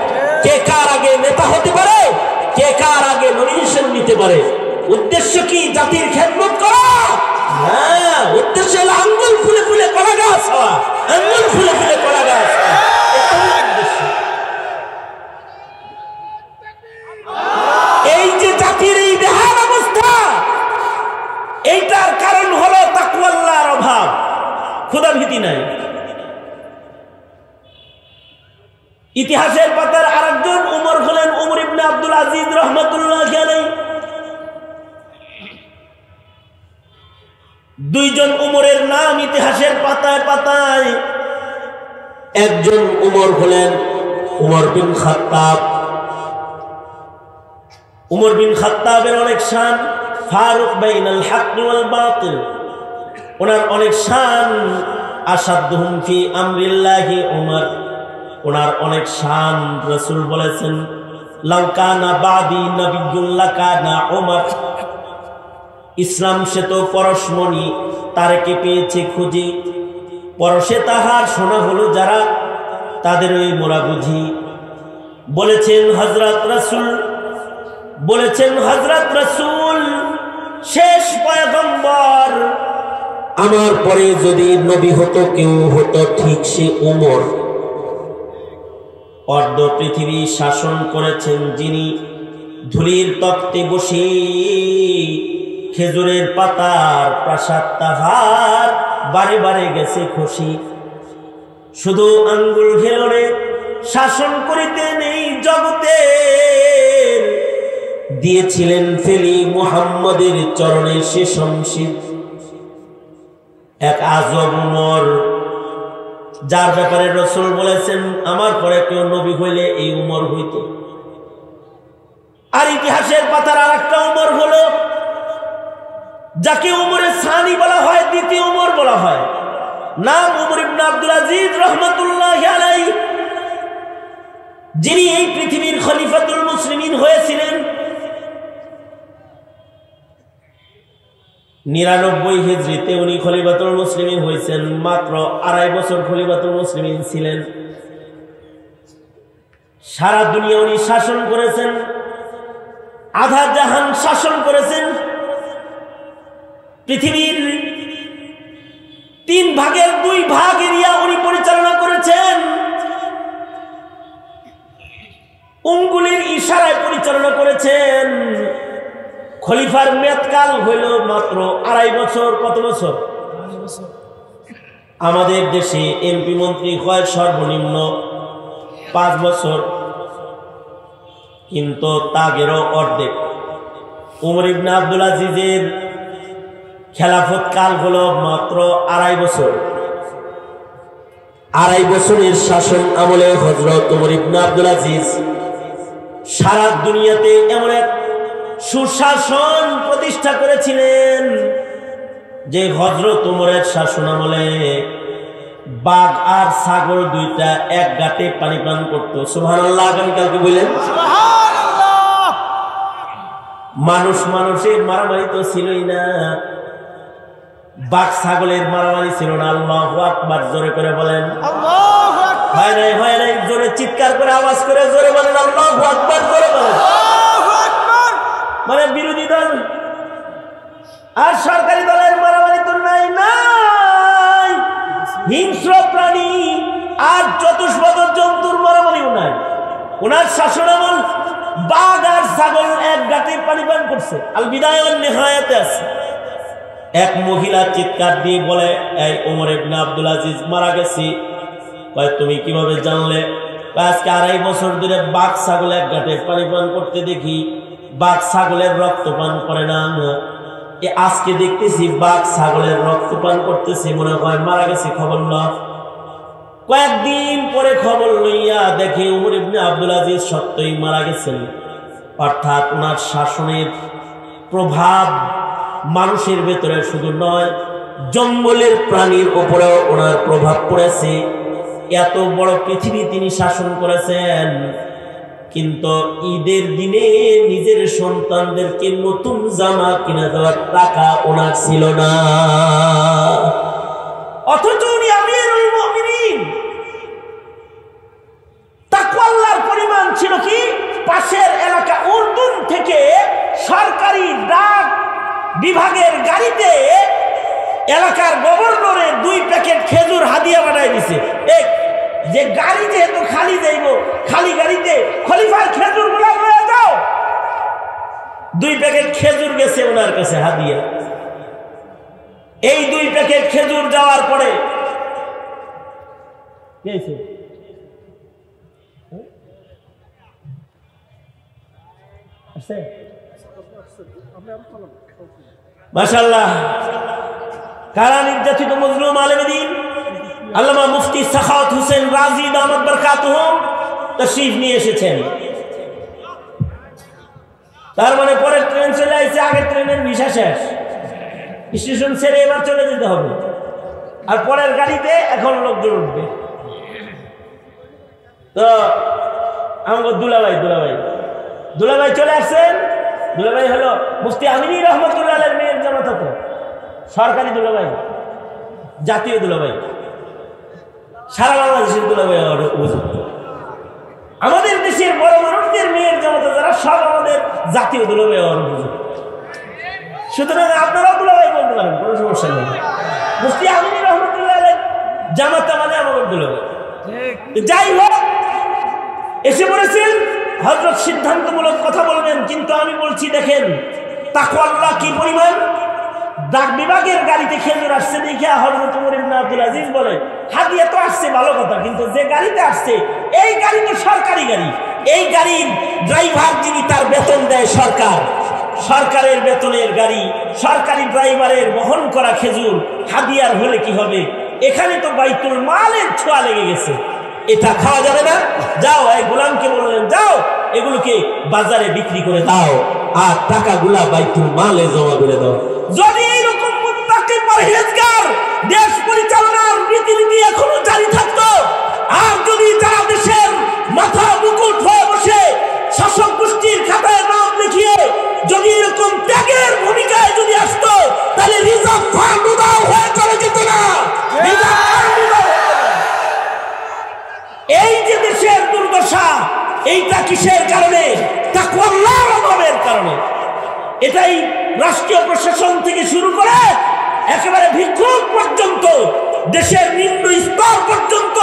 কে কার আগে নেতা হতে পারে, কে কার আগে নমিনেশন নিতে পারে। উদ্দেশ্য কি? জাতির খেদমত করা? হ্যাঁ, উদ্দেশ্য হলো আঙ্গুল ফুলে ফুলে কলা গাছ হওয়া, আঙ্গুল ফুলে ফুলে কলা গাছ। এই যে জাতির এই বেহাল অবস্থা, এইটার কারণ হলো তাকওয়াল্লাহর অভাব, খোদাভীতি নাই। ইতিহাসের পাতার আরেকজন উমর হলেন উমর ইবনে আব্দুল আজিজ রাহমাতুল্লাহি আলাইহি। দুইজন উমরের নাম ইতিহাসের পাতায় পাতায়। একজন উমর হলেন উমর বিন খাত্তাব। উমর বিন খাত্তাবের অনেক শান, ফারুক বাইনাল হক ওয়াল বাতিল, ওনার অনেক শান। আসাদুহুম ফি আমরিল্লাহি উমর, ওনার অনেক শান। রাসূল বলেছেন, লাউ কানা বাদি নবিয়্যুন লাকানা উমর। ইসলাম সে তো পরশমণি, তারকে পেয়েছে খুঁজি, পরশে তাহার শোনা হলো যারা, তাদের ওই মোরা বুঝি। বলেছেন হযরত রাসূল, বলেছেন হযরত রাসূল শেষ পয়গম্বর, আমার পরে যদি নবী হতো কেউ হতো ঠিক সে উমর। অর্ধ পৃথিবী শাসন করেছেন যিনি, ধুলির তক্তে বসে খেজুরের পাতার প্রাসাদ তাহার বারে বারে গেছে খুশি। শুধু আঙ্গুল ঘেলনে শাসন করিতে নেই জগতে, দিয়েছিলেন ফেলি মুহাম্মদের চরণে সে শমশির। এক আজব উমর, যার ব্যাপারে রাসূল বলেছেন আমার পরে কেউ নবী হইলে এই উমর হইত। আর ইতিহাসের পাতার আরেকটা উমর হলো যাকে উমরে সানি বলা হয়, দ্বিতীয় উমর বলা হয়। নাম উমর ইবনে আব্দুল আজিজ রাহমাতুল্লাহি আলাইহি, যিনি এই পৃথিবীর খলিফাতুল মুসলিমিন হয়েছিলেন। 99 হিজরিতে উনি খলিফাতুল মুসলিমিন হয়েছেন। মাত্র 2.5 বছর খলিফাতুল মুসলিমিন ছিলেন। সারা দুনিয়া উনি শাসন করেছেন, আধা জাহান শাসন করেছেন। পৃথিবীর 3 ভাগের 2 ভাগ এরিয়া উনি পরিচালনা করেছেন। আঙ্গুলের ইশারায় পরিচালনা করেছেন। খলিফার মেয়াদকাল হইল মাত্র 2.5 বছর। কত বছর? আমাদের দেশে এমপি মন্ত্রী হয় সর্বনিম্ন 5 বছর, কিন্তু তাগেরও অর্ধেক। উমর ইবনে আব্দুল আজিজের খেলাফত কাল হলো মাত্র 2.5 বছর। 2.5 বছরের শাসন আমলে হযরত উমর ইবনে আব্দুল আজিজ সারা দুনিয়াতে এমন এক সুশাসন প্রতিষ্ঠা করেছিলেন যে হযরত উমরের শাসন আমলে বাঘ আর ছাগল দুইটা এক ঘাটে পানি পান করতো। সুবহানাল্লাহ, আগামীকালকে বললেন সুবহানাল্লাহ। মানুষ মানুষের মারামারি তো ছিলই না, বাঘ ছাগলের মারামারি ছিল না। আল্লাহু আকবার, জোরে করে বলেন আল্লাহু আকবার। হয় নাই, জোরে চিৎকার করে আওয়াজ করে জোরে বলেন আল্লাহু আকবার, জোরে বলেন। আল্লাহু আকবার। মানে বিরোধী দল আর সরকারি দলের মারামারি তো নাই, হিংস্র প্রাণী আর চতুষ্পদ জন্তুর মারামারিও নাই। ওনার শাসনামল বাঘ আর ছাগল এক ঘাটে পানি পান করছে। আল বিদায়া ওয়ান নিহায়াতে আছে। এক মহিলা চিৎকার দিয়ে বলে, এই ওমর ইবনে আব্দুল আজিজ মারা গেছে। কয় তুমি কিভাবে জানলে? আজকে 2.5 বছর ধরে বাঘ ছাগল এক ঘাটে পানি পান করতে দেখি, বাঘ ছাগলের রক্ত পান করে না। আজকে দেখতেছি বাঘ ছাগলের রক্ত পান করতেছি, মনে হয় মারা গেছে। খবর না, কয়েকদিন পরে খবর লইয়া দেখে ওমর ইবনে আব্দুল আজিজ সত্যই মারা গেছেন। অর্থাৎ ওনার শাসনের প্রভাব মানুষের ভেতরে শুধু নয়, জঙ্গলের প্রাণীর উপরেও ওনার প্রভাব পড়েছে। এত বড় পৃথিবী তিনি শাসন করেছেন, কিন্তু ঈদের দিনে নিজের সন্তানদেরকে নতুন জামা কিনে দেওয়ার টাকা ওনার ছিল না। অথচ উনি আমিরুল মুমিনিন। তাকওয়া আল্লাহর পরিমাণ ছিল কি, পাশের এলাকা উর্দুন থেকে সরকারি ডাক বিভাগের গাড়িতে এলাকার গভর্নরের 2 প্যাকেট খেজুর হাদিয়া বানায় দিছে। এক যে গাড়ি যেহেতু খালি যাইব, খালি গাড়িতে খলিফার খেজুর গুলা লয়ে যাও। 2 প্যাকেট খেজুর গেছে ওনার কাছে হাদিয়া। এই 2 প্যাকেট খেজুর যাওয়ার পরে মাশাআল্লাহ, কারা নির্যাতিত মজলুম আলেমদ্বীন আল্লামা মুফতি সাখাওয়াত হোসেন রাজি দামাত বরকাতুহুম তাশরীফ নিয়ে এসেছেন। তার মানে পরের ট্রেন চলে আসছে, আগের ট্রেনের ভিসা শেষ, স্টেশন ছেড়ে এবার চলে যেতে হবে। আর পরের গাড়িতে এখন লোকজন উঠবে। তো আমাকে দুলাভাই চলে আসছেন। দুলাভাই হলো মুফতি আমিনী রহমতুল্লাহ আলাইহির মেয়ের জামাতা, তো সরকারি দুলাভাই, জাতীয় দুলাভাই, সারা বাংলাদেশের দুলাভাই। আমাদের দেশের বড় মানুষদের মেয়ের জামাতা যারা, সব আমাদের জাতীয় দুলাভাই হওয়ার উপযুক্ত। সুতরাং আপনারাও দুলাভাই বলতে পারেন, কোনো সমস্যা নেই। মুফতি আমিনী রহমতুল্লাহ আলাইহির জামাতা মানে আমাদের দুলাভাই। যাই হোক, এসে বলেছেন হযরত সিদ্ধান্তমূলক কথা বলবেন, কিন্তু আমি বলছি দেখেন তাকওয়া আল্লাহ কি পরিমাণ। ডাক বিভাগের গাড়িতে খেজুর আসছে দেখে হযরত ওমর ইবনে আব্দুল আজিজ বলে, হাদিয়া তো আসছে ভালো কথা, কিন্তু যে গাড়িতে আসছে এই গাড়ি তো সরকারি গাড়ি, এই গাড়ির ড্রাইভার যিনি তার বেতন দেয় সরকার, সরকারের বেতনের গাড়ি, সরকারি ড্রাইভারের বহন করা খেজুর হাদিয়ার হলে কি হবে? এখানে তো বাইতুল মালের ছোঁয়া লেগে গেছে, এটা খাওয়া যাবে না। যাও, এই গোলামকে বললেন, যাও এগুলোকে বাজারে বিক্রি করে দাও, আর টাকাগুলা বাইতুল মালে জমা করে দাও। যদি এইরকম মুত্তাকি পরহেজগার দেশ পরিচালনার রীতিনীতি এখনো জারি থাকতো, আর যদি যারা দেশের মাথা মুকুট হয়ে বসে শাসক গোষ্ঠীর খাতায় নাম লিখিয়ে যদি এরকম ত্যাগের ভূমিকায় যদি আসতো, তাহলে রিজার্ভ ফান্ড উধাও হয়ে চলে যেত না। এই যে দেশের দুর্দশা, এইটা কিসের কারণে? তাকওয়া আল্লাহর অভাবের কারণে। এটাই রাষ্ট্রীয় প্রশাসন থেকে শুরু করে একেবারে ভিক্ষুক পর্যন্ত, দেশের নিম্ন স্তর পর্যন্ত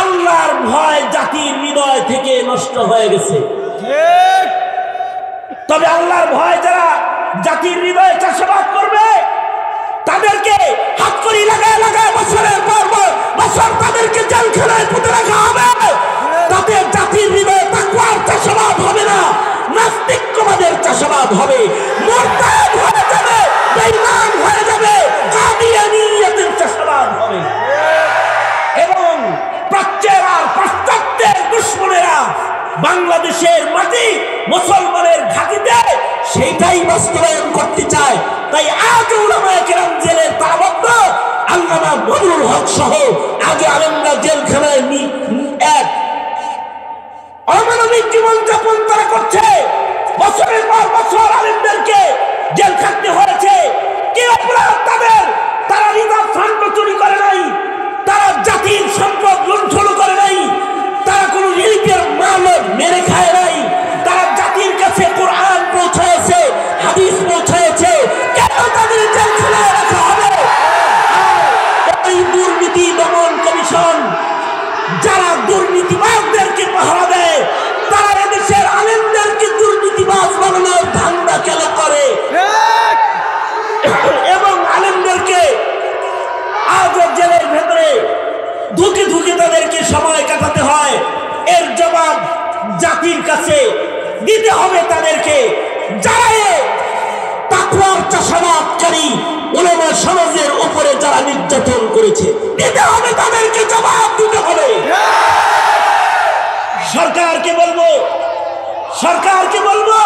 আল্লাহর ভয় জাতির হৃদয় থেকে নষ্ট হয়ে গেছে। তবে আল্লাহর ভয় যারা জাতির হৃদয়ে চাষাবাদ করবে, তাদেরকে হাতকড়ি লাগায় লাগায় বছরের পর বছর তাদেরকে জেলখানায় পুঁতে রাখা হবে। তাতে জাতির হৃদয়ে তাকওয়ার চাষাবাদ হবে না, নাস্তিক্যবাদের চাষাবাদ হবে, মুরতাদ হয়ে যাবে, বেঈমান হয়ে যাবে, কাদিয়ানিয়তের চাষাবাদ হবে। এবং প্রাচ্যের আর পাশ্চাত্যের দুশমনেরা বাংলাদেশের মাটি মুসলমানের ঘাঁটিতে সেইটাই বাস্তবায়ন করতে চায়। তাই আজ উলামায়ে কেরাম জেলের তালাবদ্ধ, আল্লামা মামুনুল হক সহ আগে আলেমরা জেলখানায় এক অমানবিক জীবনযাপন তারা করছে। বছরের পর বছর আলেমদেরকে জেল খাটতে হয়েছে। কি অপরাধ তাদের? তারা রিজার্ভ ফান্ড চুরি করে নাই, তারা জাতির সম্পদ লুণ্ঠন করে নাই, তারা কোন রিলিফের মাল মেরে খায় নাই, তারা জাতির কাছে কোরআন পৌঁছায়ছে, হাদিস পৌঁছায়ছে। কেন তাদের জেলখানায় রাখা হবে? এই দুর্নীতি দমন কমিশন যারা দুর্নীতিবাজদেরকে পাহারা দেয়, তারা এদেশের আলেমদেরকে দুর্নীতিবাজ বানানোর ধান্দা কেন করে এবং আলেমদেরকে আজও জেলের ভেতরে ধুকে ধুকে তাদেরকে সময় কাটাতে হয়। এর জবাব জাতির কাছে দিতে হবে তাদেরকে। যারা তাকওয়ার চাষাবাদকারী উলামা সমাজের উপরে যারা নির্যাতন করেছে, দিতে হবে তাদেরকে, জবাব দিতে হবে। সরকারকে বলবো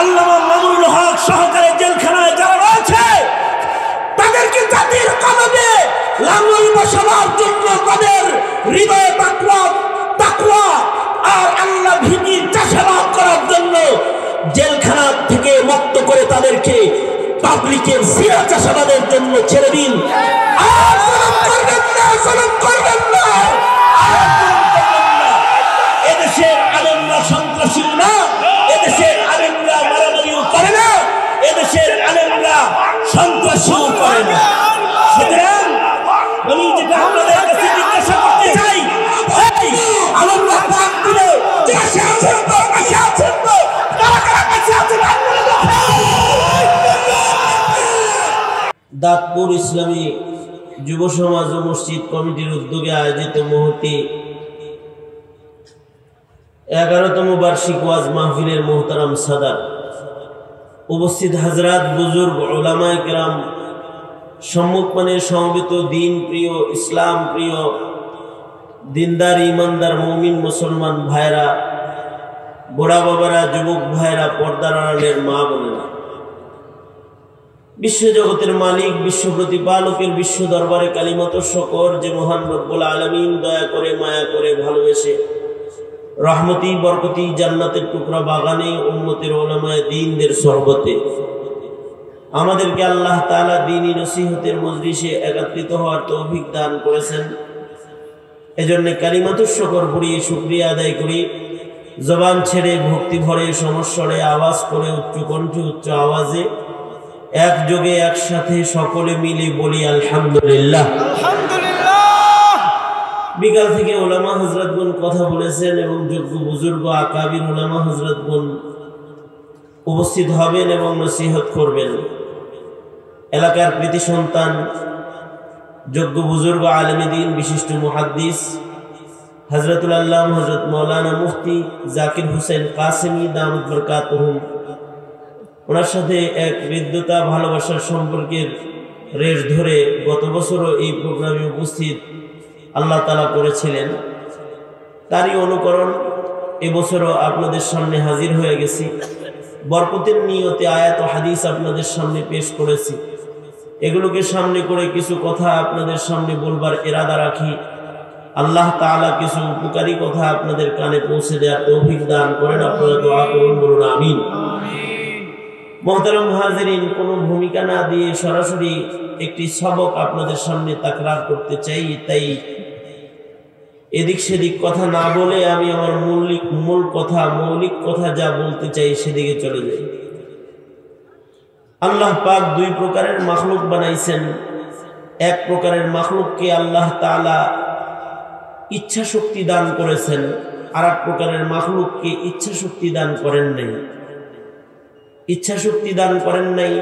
আল্লামা মামুনুল হক সহকারে জেলখানায় যারা রয়েছে তাদেরকে জাতির কলমে লাঙ্গল বসাবার জন্য, তাদের হৃদয়ে তাকওয়া আর আল্লাহ ভীতির চাষাবাদ করার জন্য জেলখানা থেকে মুক্ত করে তাদেরকে পাবলিকের সিরা চাষাবাদের জন্য ছেড়ে দিন। আর জুলুম করবেন না। এদেশের আলেমরা সন্ত্রাসী না, এদেশের আলেমরা মারামারিও করে না, এদেশের আলেমরা সন্ত্রাসীও করে না। সুতরাং আমি যেটা আপনাদের কাছে জিজ্ঞাসা করতে চাই, আলেমরা ডাক দিলে কাছে আছেন তো, কাছে আছেন তো, কারা কারা কাছে আছেন? দাঁতপুর ইসলামী যুব সমাজ ও মসজিদ কমিটির উদ্যোগে আয়োজিত মুহূর্তে 11তম বার্ষিক ওয়াজ মাহফিলের মোহতারাম সাদাত, উপস্থিত হাজরাত, বুজুর্গ, উলামায়ে কেরাম, সম্মুখমানে সমবেত দিন প্রিয়, ইসলাম প্রিয়, দিনদার ইমানদার মুমিন মুসলমান ভাইরা, বুড়া বাবারা, যুবক ভাইরা, পর্দার আড়ালের মা বোনেরা, বিশ্বজগতের মালিক, বিশ্ব প্রতিপালকের বিশ্ব দরবারে কালিমাত শকর যে মহান রব্বুল আলামিন দয়া করে, মায়া করে, ভালোবেসে রহমতি বরকতি জান্নাতের টুকরা বাগানে উম্মতের উলামায়ে দ্বীনদের সহবতে আমাদেরকে আল্লাহ তাআলা দ্বীনী নসিহতের মজলিসে একত্রিত হওয়ার তৌফিক দান করেছেন। এজন্য কালিমাতুশ শুকর পড়িয়ে শুকরিয়া আদায় করি। জবান ছেড়ে ভক্তি ভরে সমস্বরে আওয়াজ করে উচ্চ কণ্ঠে উচ্চ আওয়াজে একযোগে একসাথে সকলে মিলে বলি আলহামদুলিল্লাহ। বিকাল থেকে উলামা হযরতগণ কথা বলেছেন এবং যোগ্য বুজুর্গ আকাবির উলামা হযরতগণ উপস্থিত হবেন এবং নসিহত করবেন। এলাকার কৃতি সন্তান, যোগ্য বুজুর্গ আলেমে দ্বীন, বিশিষ্ট মুহাদ্দিস হযরতুল আল্লামা হযরত মাওলানা মুফতি জাকির হোসেন কাসেমি দামাত বরকাতুহুম, ওনার সাথে এক হৃদ্যতা ভালোবাসার সম্পর্কের রেশ ধরে গত বছরও এই প্রোগ্রামে উপস্থিত আল্লাহ তাআলা করেছিলেন। তারই অনুকরণ এবছরও আপনাদের সামনে হাজির হয়ে গেছি। বরকতের নিয়তে আয়াত ও হাদিস আপনাদের সামনে পেশ করেছি। এগুলোকে সামনে করে কিছু কথা আপনাদের সামনে বলবার ইরাদা রাখি। আল্লাহ তাআলা কিছু উপকারী কথা আপনাদের কানে পৌঁছে দেওয়ার তৌফিক দান করেন। আপনারা দোয়া করুন, বলুন আমিন। মোহতারাম হাজিরিন, কোনো ভূমিকা না দিয়ে সরাসরি একটি সবক আপনাদের সামনে তাকরার করতে চাই। তাই এদিক সেদিক কথা না বলে আমি আমার মৌলিক কথা যা বলতে চাই সেদিকে চলে যাই। আল্লাহ পাক দুই প্রকারের মাখলুক বানাইছেন। এক প্রকারের মাখলুককে আল্লাহ তাআলা ইচ্ছা শক্তি দান করেছেন, আর এক প্রকারের মাখলুককে ইচ্ছা শক্তি দান করেন নাই। ইচ্ছা শক্তি দান করেন নাই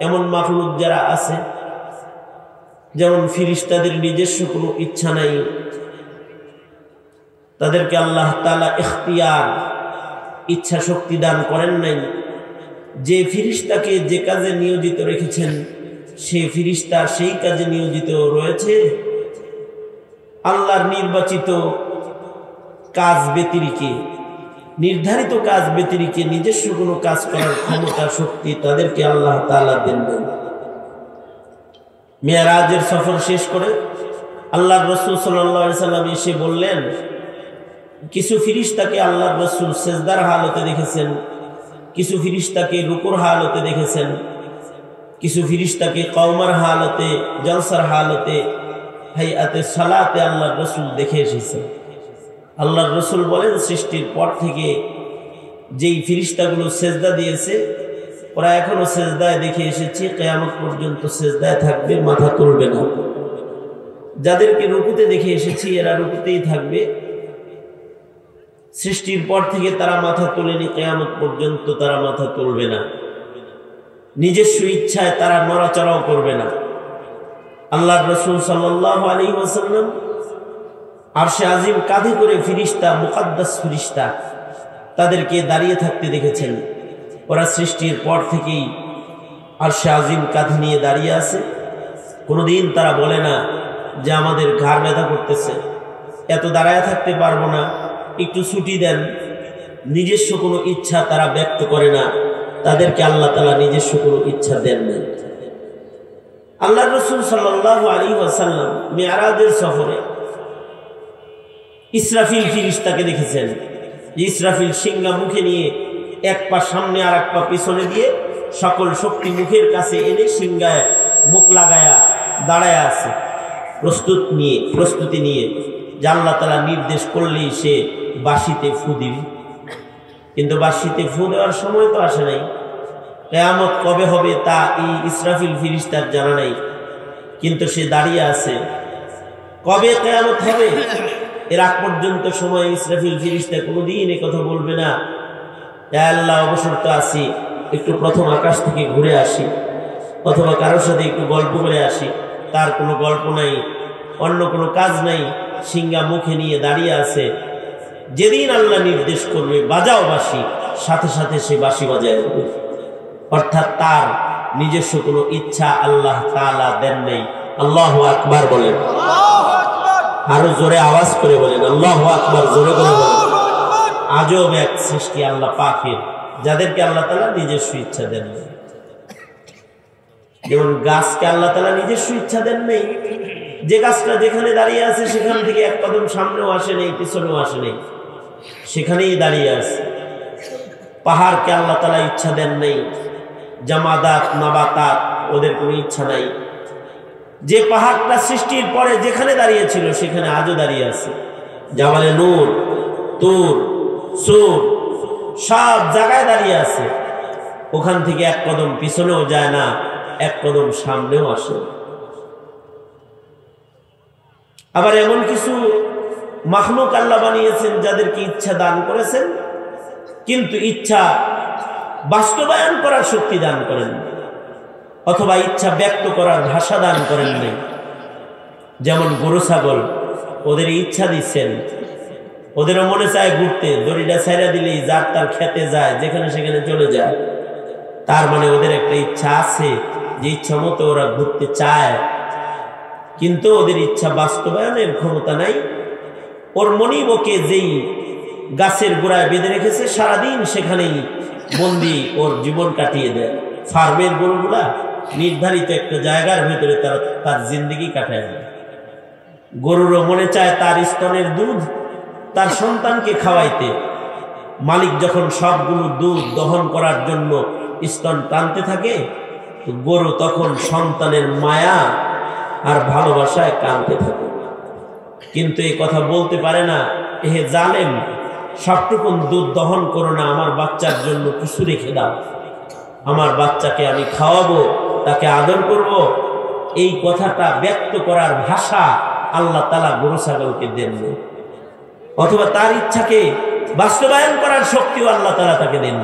এমন মাখলুক যারা আছে, যেমন ফিরিস্তাদের নিজস্ব কোনো ইচ্ছা নাই, তাদেরকে আল্লাহ তাআলা ইখতিয়ার, ইচ্ছা শক্তি দান করেন নাই। যে ফিরিস্তাকে যে কাজে নিয়োজিত রেখেছেন সে ফিরিস্তা সেই কাজে নিয়োজিত রয়েছে। আল্লাহর নির্বাচিত কাজ ব্যতিরিকে, নির্ধারিত কাজ ব্যতিরিকে নিজস্ব কোনো কাজ করার ক্ষমতা শক্তি তাদেরকে আল্লাহ তাআলা দেন। মেরাজের সফর শেষ করে আল্লাহর রাসূল সাল্লাল্লাহু আলাইহি সাল্লাম এসে বললেন, কিছু ফেরেশতাকে আল্লাহর রাসূল সিজদার হালতে দেখেছেন, কিছু ফেরেশতাকে রুকুর হালতে দেখেছেন, কিছু ফেরেশতাকে কওমার হালতে, জলসার হালতে, হাইয়াতে সালাতে আল্লাহর রাসূল দেখে এসেছেন। আল্লাহর রাসূল বলেন, সৃষ্টির পর থেকে যেই ফেরেশতাগুলো সিজদা দিয়েছে ওরা এখনো সিজদায় দেখে এসেছি, কিয়ামত পর্যন্ত সিজদায় থাকবে, মাথা তুলবে না। যাদেরকে রুকুতে দেখে এসেছি এরা রুকুতেই থাকবে, সৃষ্টির পর থেকে তারা মাথা তোলেনি, কিয়ামত পর্যন্ত তারা মাথা তুলবে না। নিজস্ব ইচ্ছায় তারা নড়াচড়াও করবে না। আল্লাহর রাসূল সাল্লাল্লাহু আলাইহি ওয়াসাল্লাম আরশে আজিম কাঁধে করে ফেরেশতা, মুকাদ্দাস ফেরেশতা তাদেরকে দাঁড়িয়ে থাকতে দেখেছেন। ওরা সৃষ্টির পর থেকেই আরশে আজিম কাঁধে নিয়ে দাঁড়িয়ে আছে। কোনোদিন তারা বলে না যে আমাদের ঘাড় ব্যথা করতেছে, এত দাঁড়ায় থাকতে পারবো না, একটু ছুটি দেন। নিজস্ব কোনো ইচ্ছা তারা ব্যক্ত করে না, তাদেরকে আল্লাহ তাআলা নিজস্ব কোনো ইচ্ছা দেন না। আল্লাহর রাসূল সাল্লাল্লাহু আলাইহি ওয়াসাল্লাম মিরাজের সফরে ইসরাফিল ফেরেশতাকে দেখেছেন। ইসরাফিল সিংহা মুখে নিয়ে এক পা সামনে আর এক পা পিছনে দিয়ে সকল শক্তি মুখের কাছে এনে সিংহায় মুখ লাগায়া দাঁড়ায় আছে, প্রস্তুতি নিয়ে যে আল্লাহ তাআলা নির্দেশ করলেই সে বাঁশিতে ফু দিবে। কিন্তু বাঁশিতে ফু দেওয়ার সময় তো আসে নাই, কিয়ামত কবে হবে তা এই ইসরাফিল ফেরেশতার জানা নাই, কিন্তু সে দাঁড়িয়ে আছে। কবে কিয়ামত হবে এর আগ পর্যন্ত সময় ইসরাফিল ফেরেশতা কোনোদিন এই কথা বলবে না, আল্লাহ অবসর তো আছি, একটু প্রথম আকাশ থেকে ঘুরে আসি, অথবা কারোর সাথে একটু গল্প করে আসি। তার কোনো গল্প নাই, অন্য কোনো কাজ নাই, সিংহা মুখে নিয়ে দাঁড়িয়ে আছে। যেদিন আল্লাহ নির্দেশ করবে বাজাও বাঁশি, সাথে সাথে সে বাঁশি বাজায় দেবে। অর্থাৎ তার নিজস্ব কোনো ইচ্ছা আল্লাহ তাআলা দেন নাই। আল্লাহু আকবার বলেন, আল্লাহু আকবার, আরো জোরে আওয়াজ করে বলেন আল্লাহু আকবার, জোরে করে বলেন। আজব এক সৃষ্টি আল্লাহ পাকের, যাদেরকে আল্লাহ তাআলা নিজস্ব ইচ্ছা দেন নাই। যেমন গাছকে আল্লাহ তাআলা নিজস্ব ইচ্ছা দেন নাই, যে গাছটা যেখানে দাঁড়িয়ে আছে সেখান থেকে এক কদম সামনেও আসে নেই, পিছনেও আসে নেই, সেখানেই দাঁড়িয়ে আছে। পাহাড়কে আল্লাহ তাআলা ইচ্ছা দেন নাই, জামাদাত নাবাতাত ওদের কোনো ইচ্ছা নাই। যে পাহাড়টা সৃষ্টির পরে যেখানে দাঁড়িয়ে ছিল সেখানে আজও দাঁড়িয়ে আছে। জাবালে নূর, তুর, সুর সব জায়গায় দাঁড়িয়ে আছে, ওখান থেকে এক কদম পিছনেও যায় না, এক কদম সামনেও আসে। আবার এমন কিছু মাখলুক আল্লাহ বানিয়েছেন যাদেরকে ইচ্ছা দান করেছেন, কিন্তু ইচ্ছা বাস্তবায়ন করার শক্তি দান করেন, অথবা ইচ্ছা ব্যক্ত করার ভাষা দান করেন নাই। যেমন গরু ছাগল, ওদের ইচ্ছা দিচ্ছেন, ওদেরও মনে চায় ঘুরতে, দড়িটা ছাইড়া দিলেই যার তার খেতে যায়, যেখানে সেখানে চলে যায়। তার মানে ওদের একটা ইচ্ছা আছে, যে ইচ্ছা মতো ওরা ঘুরতে চায়, কিন্তু ওদের ইচ্ছা বাস্তবায়নের ক্ষমতা নাই। ওর মনিবকে যেই গাছের গোড়ায় বেঁধে রেখেছে সারাদিন সেখানেই বন্দি ওর জীবন কাটিয়ে দেয়। ফার্মের গরুগুলা নির্ধারিত একটা জায়গার ভেতরে তার জিন্দেগি কাটায় দেয়। গরুরও মনে চায় তার স্তনের দুধ তার সন্তানকে খাওয়াইতে। মালিক যখন সবগুলো দুধ দহন করার জন্য স্তন টানতে থাকে, গরু তখন সন্তানের মায়া আর ভালোবাসায় কাঁদতে থাকে। কিন্তু এই কথা বলতে পারে না, হে জালেম, সবটুকুন দুধ দহন করো না, আমার বাচ্চার জন্য কিছু রেখে দাও, আমার বাচ্চাকে আমি খাওয়াবো, তাকে আদর করব। এই কথাটা ব্যক্ত করার ভাষা আল্লাহ তাআলা গরু ছাগলকে দেন, অথবা তার ইচ্ছাকে বাস্তবায়ন করার শক্তিও আল্লাহ তাআলা তাকে দেন।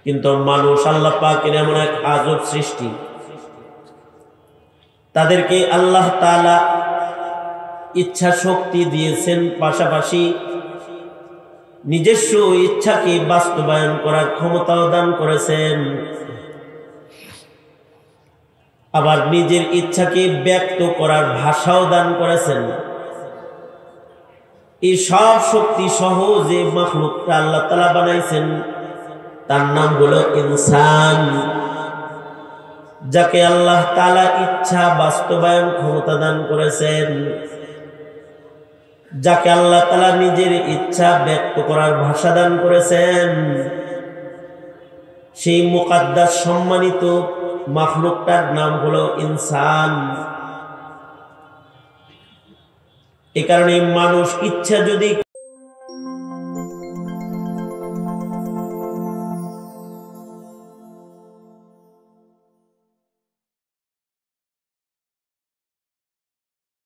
কিন্তু মানুষ আল্লাহ পাকের এমন এক আজব সৃষ্টি, তাদেরকে আল্লাহ তাআলা ইচ্ছা শক্তি দিয়েছেন, পাশাপাশি নিজস্ব ইচ্ছাকে বাস্তবায়ন করার ক্ষমতাও দান করেছেন। আবার নিজের ইচ্ছাকে ব্যক্ত করার ভাষাও দান করেছেন। এই সব শক্তি সহ যে মাখলুকটা আল্লাহ তাআলা বানাইছেন তার নাম হলো ইনসান। যাকে আল্লাহ তাআলা ইচ্ছা বাস্তবায়ন ক্ষমতা দান করেছেন, যাকে আল্লাহ তাআলা নিজের ইচ্ছা ব্যক্ত করার ভাষা দান করেছেন, সেই মুকাদ্দাস সম্মানিত মাখলুকটার নাম হলো ইনসান। এ কারণে মানুষ ইচ্ছা যদি